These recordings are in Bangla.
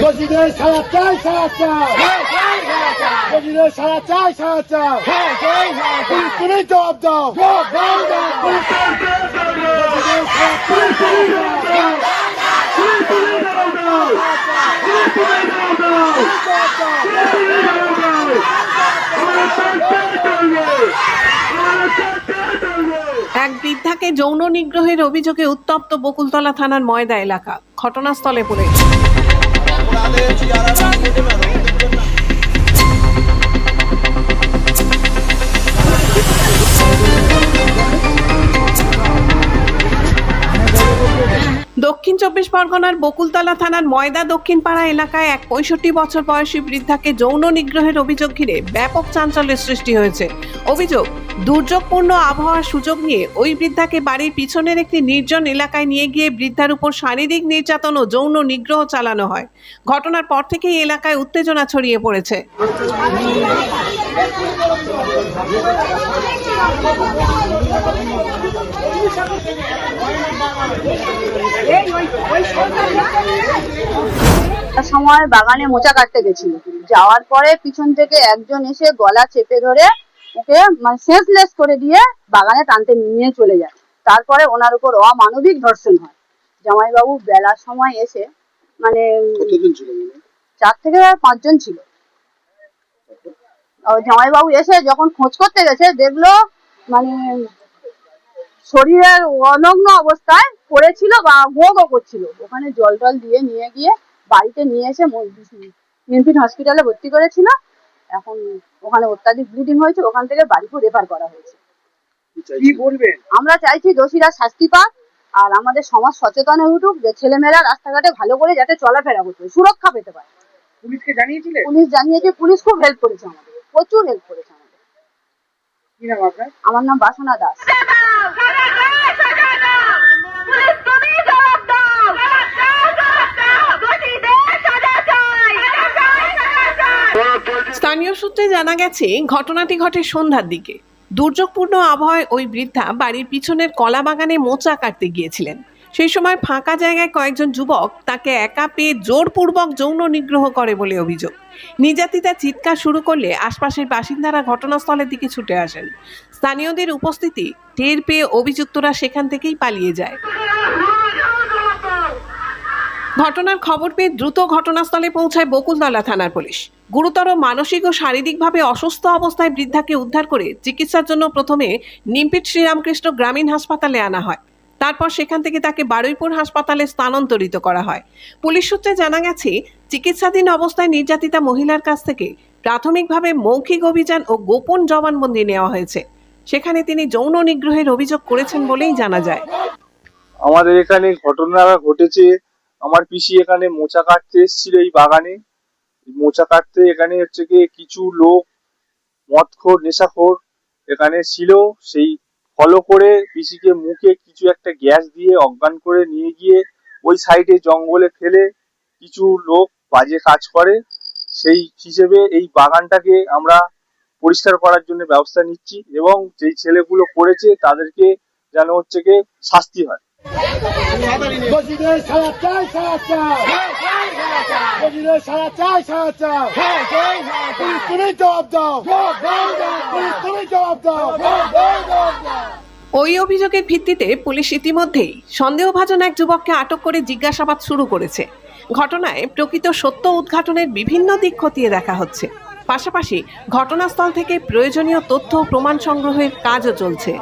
দোষীদের সারা চাই, সারা চাই, দোষীদের সারা চাই, সারা চাই, তুমি জবাব দাও, দোষীদের সারা চাই, এক বৃদ্ধাকে যৌন নিগ্রহের অভিযোগে উত্তপ্ত বকুলতলা থানার ময়দা এলাকা। ঘটনাস্থলে পুলিশ। দক্ষিণ ২৪ পরগনার বকুলতলা থানার ময়দা দক্ষিণ পাড়া এলাকায় এক ৬৫ বছর বয়সী বৃদ্ধাকে যৌন নিগ্রহের অভিযোগ ঘিরে ব্যাপক চাঞ্চল্যের সৃষ্টি হয়েছে। অভিযোগ, দুর্যোগপূর্ণ আবহাওয়ার সুযোগ নিয়ে ওই বৃদ্ধাকে বাড়ির পিছনের একটি নির্জন এলাকায় নিয়ে গিয়ে বৃদ্ধার উপর শারীরিক নির্যাতন ও যৌন নিগ্রহ চালানো হয়। ঘটনার পর থেকেই এলাকায় উত্তেজনা ছড়িয়ে পড়েছে। সময় বাগানে মোচা কাটতে গেছিল, যাওয়ার পরে পিছন থেকে একজন এসে গলা চেপে ধরে ওকে মানে সেন্সলেস করে দিয়ে বাগানে টানতে নিয়ে চলে যায়। তারপরে ওনার উপর অমানবিক ধর্ষণ হয়। জামাইবাবু বেলার সময় এসে মানে 4 থেকে 5 জন ছিল। জামাইবাবু এসে যখন খোঁজ করতে গেছে দেখলো মানে শরীরের অনগ্ন অবস্থায় পড়েছিল বা গো করছিল। ওখানে জল টল দিয়ে নিয়ে গিয়ে বাড়িতে নিয়ে এসে এমপি হসপিটালে ভর্তি করেছিল। এখন ওখানে অত্যাধিক ব্লিডিং হয়েছে, ওখান থেকে বাড়িপুর রেফার করা হয়েছে। কি বলবেন? আমরা চাইছি দোষীরা শাস্তি পাক, আর আমাদের সমাজ সচেতন হয়ে উঠুক, যে ছেলেমেয়েরা রাস্তাঘাটে ভালো করে যাতে চলাফেরা করতে সুরক্ষা পেতে পারে। পুলিশকে জানিয়েছিলেন? পুলিশ জানিয়েছে, পুলিশ খুব হেল্প করেছে আমাদের, প্রচুর হেল্প করেছে আমাদের। কি নাম আপনার? আমার নাম বাসনা দাস। স্থানীয় সূত্রে জানা গেছে, ঘটনাটি ঘটে সন্ধ্যার দিকে। দুর্যোগপূর্ণ আবহাওয়ায় ওই বৃদ্ধা বাড়ির পিছনের কলা বাগানে মোচা কাটতে গিয়েছিলেন। সেই সময় ফাঁকা জায়গায় কয়েকজন যুবক তাকে একা পেয়ে জোরপূর্বক যৌন নিগ্রহ করে বলে অভিযোগ। নির্যাতিতা চিৎকার শুরু করলে আশপাশের বাসিন্দারা ঘটনাস্থলের দিকে ছুটে আসেন। স্থানীয়দের উপস্থিতি টের পেয়ে অভিযুক্তরা সেখান থেকেই পালিয়ে যায়। ঘটনার খবর পেয়ে দ্রুত ঘটনাস্থলে পৌঁছায় বকুলতলা থানার পুলিশ। গুরুতর মানসিক ও শারীরিকভাবে অসুস্থ অবস্থায় বৃদ্ধাকে উদ্ধার করে চিকিৎসার জন্য প্রথমে নিমপিট শ্রীরামকৃষ্ণ গ্রামীণ হাসপাতালে আনা হয়। তারপর সেখান থেকে তাকে বারুইপুর হাসপাতালে স্থানান্তরিত করা হয়। পুলিশ সূত্রে জানা গেছে, চিকিৎসাধীন অবস্থায় নির্যাতিতা মহিলার কাছ থেকে প্রাথমিকভাবে মৌখিক অভিযান ও গোপন জবানবন্দি নেওয়া হয়েছে। সেখানে তিনি যৌন নিগ্রহের অভিযোগ করেছেন বলেই জানা যায়। আমাদের এখানে ঘটনা ঘটেছে, আমার পিসি এখানে মোচা কাটতে এসেছিল এই বাগানে। মোচা কাটতে এখানে হচ্ছে কি কিছু লোক মদখোর নেশাখোর এখানে ছিল। সেই ফলো করে পিসিকে মুখে কিছু একটা গ্যাস দিয়ে অজ্ঞান করে নিয়ে গিয়ে ওই সাইডে জঙ্গলে ফেলে কিছু লোক বাজে কাজ করে। সেই হিসেবে এই বাগানটাকে আমরা পরিষ্কার করার জন্য ব্যবস্থা নিচ্ছি এবং যেই ছেলেগুলো করেছে তাদেরকে যেন হচ্ছে কি শাস্তি হয়। দোষীদের সারা চাই, সারা চাই, দোষীদের সারা চাই, সারা চাই, তুমি জবাব দাও, তুমি জবাব দাও। ওই অভিযোগের ভিত্তিতে পুলিশ ইতিমধ্যেই সন্দেহভাজন এক যুবককে আটক করে জিজ্ঞাসাবাদ শুরু করেছে। ঘটনায় প্রকৃত সত্য উদ্ঘাটনের বিভিন্ন দিক খতিয়ে দেখা হচ্ছে। পাশাপাশি ঘটনাস্থল থেকে প্রয়োজনীয় তথ্য ও প্রমাণ সংগ্রহের কাজও চলছে।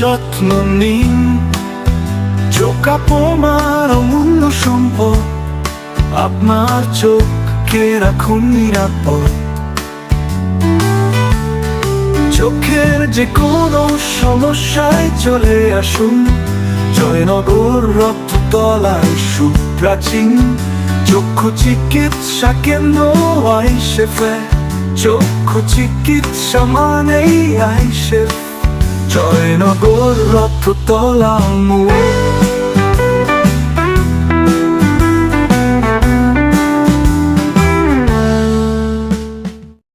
যত্ন নিন, চোখ আপনার অমূল্য সম্পদ, আপনার চোখকে রাখুন নিরাপদ। চোখের যে কোনো সমস্যায় চলে আসুন জয়নগর রক্ততলায় সুপ্রাচীন চক্ষু চিকিৎসা কেন্দ্র আইসেফে। চক্ষু চিকিৎসা মানেই আইসেফ। জয়নগর রথতলা মোড়।